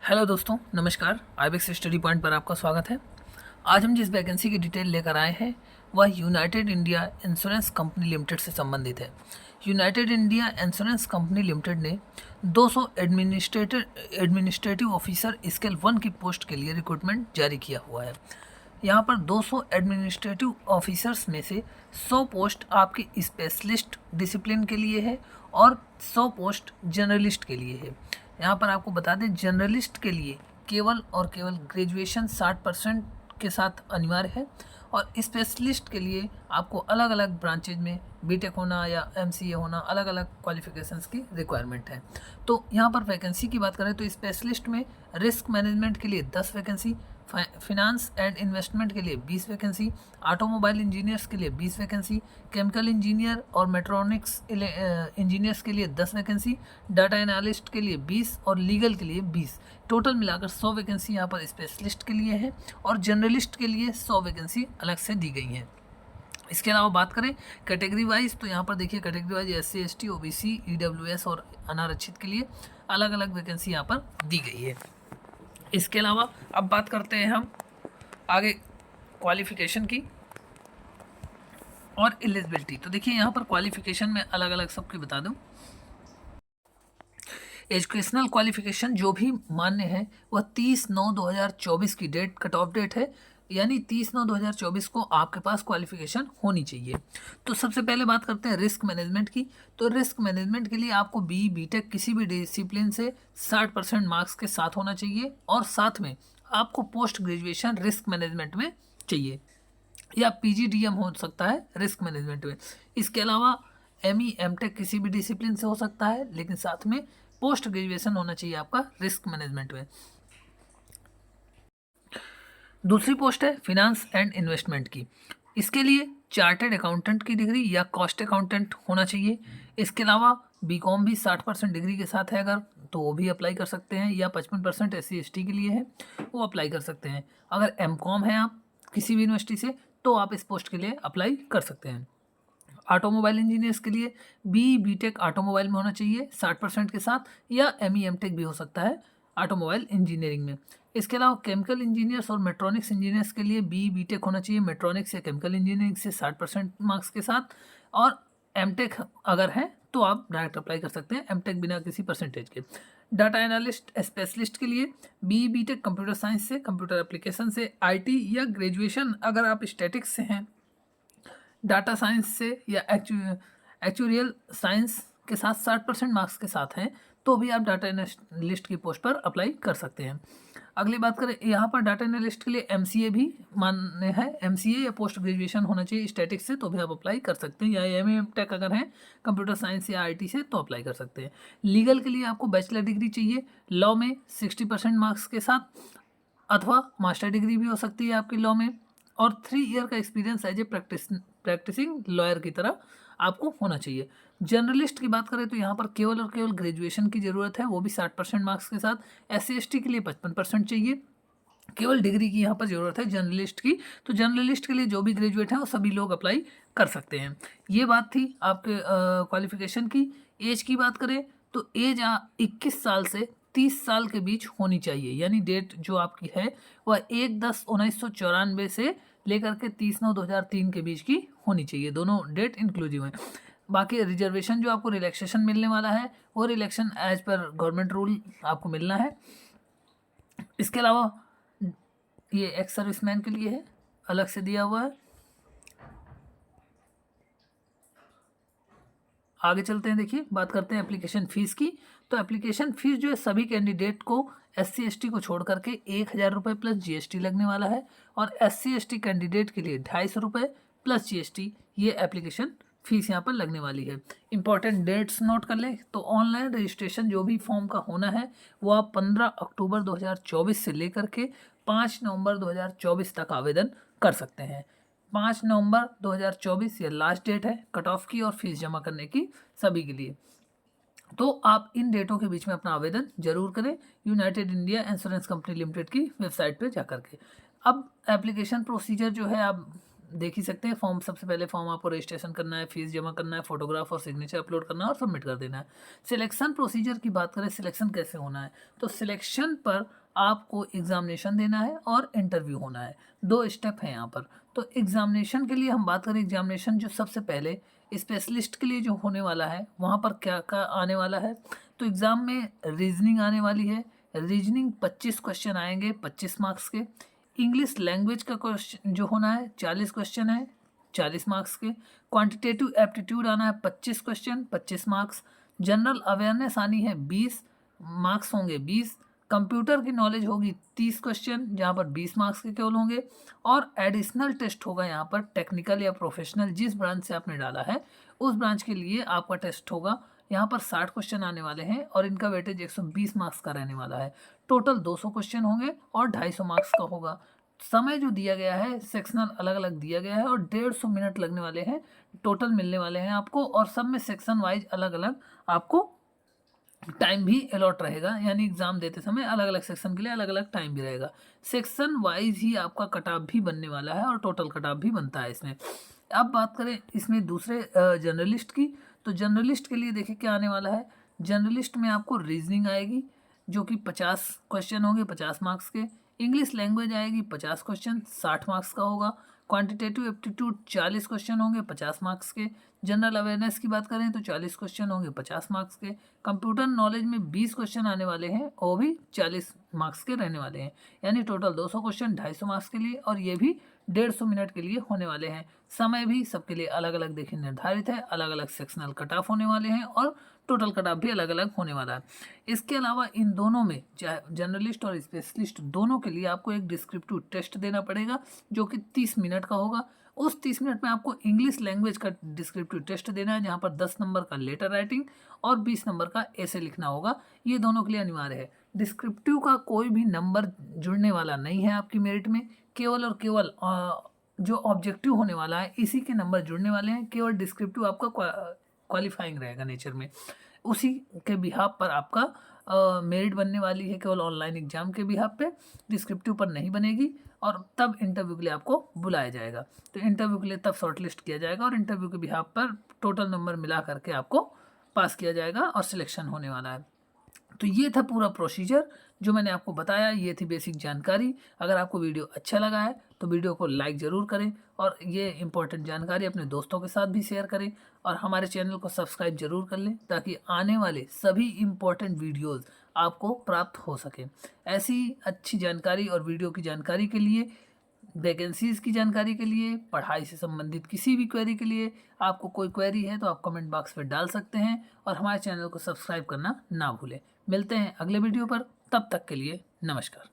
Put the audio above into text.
Hello दोस्तों, नमस्कार। Ibex study point पर आपका स्वागत है। आज हम जिस वैकेंसी की डिटेल लेकर आए हैं वह United India insurance company limited से संबंधित है। United India insurance company limited ने 200 एडमिनिस्ट्रेटिव ऑफिसर स्केल 1 की पोस्ट के लिए रिक्रूटमेंट जारी किया हुआ है। यहाँ पर 200 एडमिनिस्ट्रेटिव ऑफिसर्स में से 100 पोस्ट आपकी स्पेशलिस्ट डिसिप्लिन के लिए है और 100 पोस्ट जर्नलिस्ट के लिए है। यहाँ पर आपको बता दें, जर्नलिस्ट के लिए केवल और केवल ग्रेजुएशन 60% के साथ अनिवार्य है और स्पेशलिस्ट के लिए आपको अलग अलग ब्रांचेज में बीटेक होना या एमसीए होना, अलग अलग क्वालिफिकेशंस की रिक्वायरमेंट है। तो यहाँ पर वैकेंसी की बात करें तो स्पेशलिस्ट में रिस्क मैनेजमेंट के लिए 10 वैकेंसी, फिनांस एंड इन्वेस्टमेंट के लिए 20 वैकेंसी, ऑटोमोबाइल इंजीनियर्स के लिए 20 वैकेंसी, केमिकल इंजीनियर और मेट्रॉनिक्स इंजीनियर्स के लिए 10 वैकेंसी, डाटा एनालिस्ट के लिए 20 और लीगल के लिए 20। टोटल मिलाकर 100 वैकेंसी यहाँ पर स्पेशलिस्ट के लिए है और जर्नलिस्ट के लिए 100 वैकेंसी अलग से दी गई हैं। इसके अलावा बात करें कैटेगरी वाइज, तो यहाँ पर देखिए category wise SC ST OBC EWS और अनारक्षित के लिए अलग अलग वैकेंसी यहाँ पर दी गई है। इसके अलावा अब बात करते हैं हम आगे क्वालिफिकेशन की और एलिजिबिलिटी। तो देखिए यहाँ पर क्वालिफिकेशन में अलग अलग सबकी बता दूँ। एजुकेशनल क्वालिफिकेशन जो भी मान्य है वह 30/9/2024 की डेट कट ऑफ डेट है, यानी 30/9/2024 को आपके पास क्वालिफिकेशन होनी चाहिए। तो सबसे पहले बात करते हैं रिस्क मैनेजमेंट की। तो रिस्क मैनेजमेंट के लिए आपको BTech किसी भी डिसिप्लिन से 60% मार्क्स के साथ होना चाहिए और साथ में आपको पोस्ट ग्रेजुएशन रिस्क मैनेजमेंट में चाहिए या PGDM हो सकता है रिस्क मैनेजमेंट में। इसके अलावा ME MTech किसी भी डिसिप्लिन से हो सकता है, लेकिन साथ में पोस्ट ग्रेजुएशन होना चाहिए आपका रिस्क मैनेजमेंट में। दूसरी पोस्ट है फिनांस एंड इन्वेस्टमेंट की। इसके लिए चार्टर्ड अकाउंटेंट की डिग्री या कॉस्ट अकाउंटेंट होना चाहिए। इसके अलावा BCom भी 60% डिग्री के साथ है अगर, तो वो भी अप्लाई कर सकते हैं, या 55% SC ST के लिए है वो अप्लाई कर सकते हैं। अगर MCom है आप किसी भी यूनिवर्सिटी से तो आप इस पोस्ट के लिए अप्लाई कर सकते हैं। ऑटोमोबाइल इंजीनियर्स के लिए BTech ऑटोमोबाइल में होना चाहिए 60% के साथ, या ME MTech भी हो सकता है ऑटोमोबाइल इंजीनियरिंग में। इसके अलावा केमिकल इंजीनियर्स और मेट्रॉनिक्स इंजीनियर्स के लिए BTech होना चाहिए मेट्रॉनिक्स या केमिकल इंजीनियरिंग से 60% मार्क्स के साथ, और MTech अगर है तो आप डायरेक्ट अप्लाई कर सकते हैं MTech बिना किसी परसेंटेज के। डाटा एनालिस्ट स्पेशलिस्ट के लिए BTech कंप्यूटर साइंस से, कंप्यूटर एप्लीकेशन से, IT या ग्रेजुएशन अगर आप स्टैटिक्स से हैं, डाटा साइंस से या एक्चुरियल साइंस के साथ 60% मार्क्स के साथ हैं तो भी आप डाटा एनालिस्ट की पोस्ट पर अप्लाई कर सकते हैं। अगली बात करें, यहाँ पर डाटा एनालिस्ट के लिए MCA भी मान्य है। MCA या पोस्ट ग्रेजुएशन होना चाहिए स्टैटिक्स से तो भी आप अप्लाई कर सकते हैं, या ME MTech अगर हैं कंप्यूटर साइंस या IT से तो अप्लाई कर सकते हैं। लीगल के लिए आपको बैचलर डिग्री चाहिए लॉ में 60% मार्क्स के साथ, अथवा मास्टर डिग्री भी हो सकती है आपकी लॉ में, और 3 ईयर का experience as a practising lawyer की तरह आपको होना चाहिए। जर्नलिस्ट की बात करें तो यहाँ पर केवल और केवल ग्रेजुएशन की ज़रूरत है, वो भी 60% मार्क्स के साथ। SC ST के लिए 55% चाहिए, केवल डिग्री की यहाँ पर ज़रूरत है जर्नलिस्ट की। तो जर्नलिस्ट के लिए जो भी ग्रेजुएट हैं वो सभी लोग अप्लाई कर सकते हैं। ये बात थी आपके क्वालिफिकेशन की। एज की बात करें तो एज 21 साल से 30 साल के बीच होनी चाहिए, यानी डेट जो आपकी है वह 1/10/1994 से लेकर के 30/9/2003 के बीच की होनी चाहिए। दोनों डेट इंक्लूसिव हैं। बाकी रिजर्वेशन जो आपको रिलैक्सेशन मिलने वाला है वो relaxation as per government rule आपको मिलना है। इसके अलावा ये एक्स सर्विसमैन के लिए है, अलग से दिया हुआ है। आगे चलते हैं, देखिए बात करते हैं एप्लीकेशन फ़ीस की। तो एप्लीकेशन फ़ीस जो है सभी कैंडिडेट को SC ST को छोड़ करके 1000 रुपये प्लस GST लगने वाला है, और SC ST कैंडिडेट के लिए 250 रुपये प्लस GST ये एप्लीकेशन फ़ीस यहाँ पर लगने वाली है। इंपॉर्टेंट डेट्स नोट कर लें तो ऑनलाइन रजिस्ट्रेशन जो भी फॉर्म का होना है वो आप 15 अक्टूबर 2024 से लेकर के 5 नवंबर 2024 तक आवेदन कर सकते हैं। 5 नवंबर 2024 ये लास्ट डेट है कट ऑफ की और फीस जमा करने की सभी के लिए। तो आप इन डेटों के बीच में अपना आवेदन जरूर करें United India insurance company limited की वेबसाइट पे जाकर के। अब एप्लीकेशन प्रोसीजर जो है आप देख ही सकते हैं। फॉर्म, सबसे पहले फॉर्म आपको रजिस्ट्रेशन करना है, फीस जमा करना है, फोटोग्राफ और सिग्नेचर अपलोड करना है और सबमिट कर देना है। सिलेक्शन प्रोसीजर की बात करें, सिलेक्शन कैसे होना है, तो सिलेक्शन पर आपको एग्जामिनेशन देना है और इंटरव्यू होना है। 2 स्टेप हैं यहाँ पर। तो एग्जामिनेशन के लिए हम बात करें, एग्जामिनेशन जो सबसे पहले स्पेशलिस्ट के लिए जो होने वाला है, वहाँ पर क्या क्या आने वाला है, तो एग्ज़ाम में रीजनिंग आने वाली है। रीजनिंग 25 क्वेश्चन आएंगे 25 मार्क्स के। इंग्लिश लैंग्वेज का क्वेश्चन जो होना है 40 क्वेश्चन है 40 मार्क्स के। क्वांटिटेटिव एप्टीट्यूड आना है 25 क्वेश्चन 25 मार्क्स। जनरल अवेयरनेस आनी है 20 मार्क्स होंगे 20। कंप्यूटर की नॉलेज होगी 30 क्वेश्चन, जहाँ पर 20 मार्क्स के केवल होंगे। और एडिशनल टेस्ट होगा यहाँ पर टेक्निकल या प्रोफेशनल, जिस ब्रांच से आपने डाला है उस ब्रांच के लिए आपका टेस्ट होगा। यहाँ पर 60 क्वेश्चन आने वाले हैं और इनका वेटेज 120 मार्क्स का रहने वाला है। टोटल 200 क्वेश्चन होंगे और 250 मार्क्स का होगा। समय जो दिया गया है सेक्शनल अलग अलग दिया गया है और 150 मिनट लगने वाले हैं टोटल मिलने वाले हैं आपको। और सब में सेक्शन वाइज अलग अलग आपको टाइम भी अलॉट रहेगा, यानी एग्जाम देते समय अलग अलग सेक्शन के लिए अलग अलग टाइम भी रहेगा। सेक्शन वाइज ही आपका कटऑफ भी बनने वाला है और टोटल कटऑफ भी बनता है इसमें। अब बात करें इसमें दूसरे जर्नलिस्ट की, तो जर्नलिस्ट के लिए देखिए क्या आने वाला है। जर्नलिस्ट में आपको रीजनिंग आएगी जो कि 50 क्वेश्चन होंगे 50 मार्क्स के। इंग्लिश लैंग्वेज आएगी 50 क्वेश्चन 60 मार्क्स का होगा। क्वांटिटेटिव एप्टीट्यूड 40 क्वेश्चन होंगे 50 मार्क्स के। जनरल अवेयरनेस की बात करें तो 40 क्वेश्चन होंगे 50 मार्क्स के। कंप्यूटर नॉलेज में 20 क्वेश्चन आने वाले हैं और भी 40 मार्क्स के रहने वाले हैं, यानी टोटल 200 क्वेश्चन 250 मार्क्स के लिए, और ये भी 150 मिनट के लिए होने वाले हैं। समय भी सबके लिए अलग अलग देखिए निर्धारित है, अलग अलग सेक्शनल कट ऑफ होने वाले हैं और टोटल कट ऑफ भी अलग अलग होने वाला है। इसके अलावा इन दोनों में, चाहे जर्नलिस्ट और स्पेशलिस्ट, दोनों के लिए आपको एक डिस्क्रिप्टिव टेस्ट देना पड़ेगा जो कि 30 मिनट का होगा। उस 30 मिनट में आपको इंग्लिश लैंग्वेज का डिस्क्रिप्टिव टेस्ट देना है, जहाँ पर 10 नंबर का लेटर राइटिंग और 20 नंबर का ऐसे लिखना होगा। ये दोनों के लिए अनिवार्य है। डिस्क्रिप्टिव का कोई भी नंबर जुड़ने वाला नहीं है आपकी मेरिट में, केवल और केवल जो ऑब्जेक्टिव होने वाला है इसी के नंबर जुड़ने वाले हैं। केवल डिस्क्रिप्टिव आपका क्वालिफाइंग रहेगा नेचर में, उसी के बिहाफ पर आपका मेरिट बनने वाली है, केवल ऑनलाइन एग्जाम के बिहाफ पे, डिस्क्रिप्टिव पर नहीं बनेगी। और तब इंटरव्यू के लिए आपको बुलाया जाएगा, तो इंटरव्यू के लिए तब शॉर्टलिस्ट किया जाएगा और इंटरव्यू के बिहाफ पर टोटल नंबर मिला करके आपको पास किया जाएगा और सिलेक्शन होने वाला है। तो ये था पूरा प्रोसीजर जो मैंने आपको बताया, ये थी बेसिक जानकारी। अगर आपको वीडियो अच्छा लगा है तो वीडियो को लाइक ज़रूर करें और ये इंपॉर्टेंट जानकारी अपने दोस्तों के साथ भी शेयर करें और हमारे चैनल को सब्सक्राइब जरूर कर लें ताकि आने वाले सभी इम्पोर्टेंट वीडियोज़ आपको प्राप्त हो सकें। ऐसी अच्छी जानकारी और वीडियो की जानकारी के लिए, वैकेंसीज़ की जानकारी के लिए, पढ़ाई से संबंधित किसी भी क्वेरी के लिए, आपको कोई क्वेरी है तो आप कमेंट बॉक्स में डाल सकते हैं और हमारे चैनल को सब्सक्राइब करना ना भूलें। मिलते हैं अगले वीडियो पर, तब तक के लिए नमस्कार।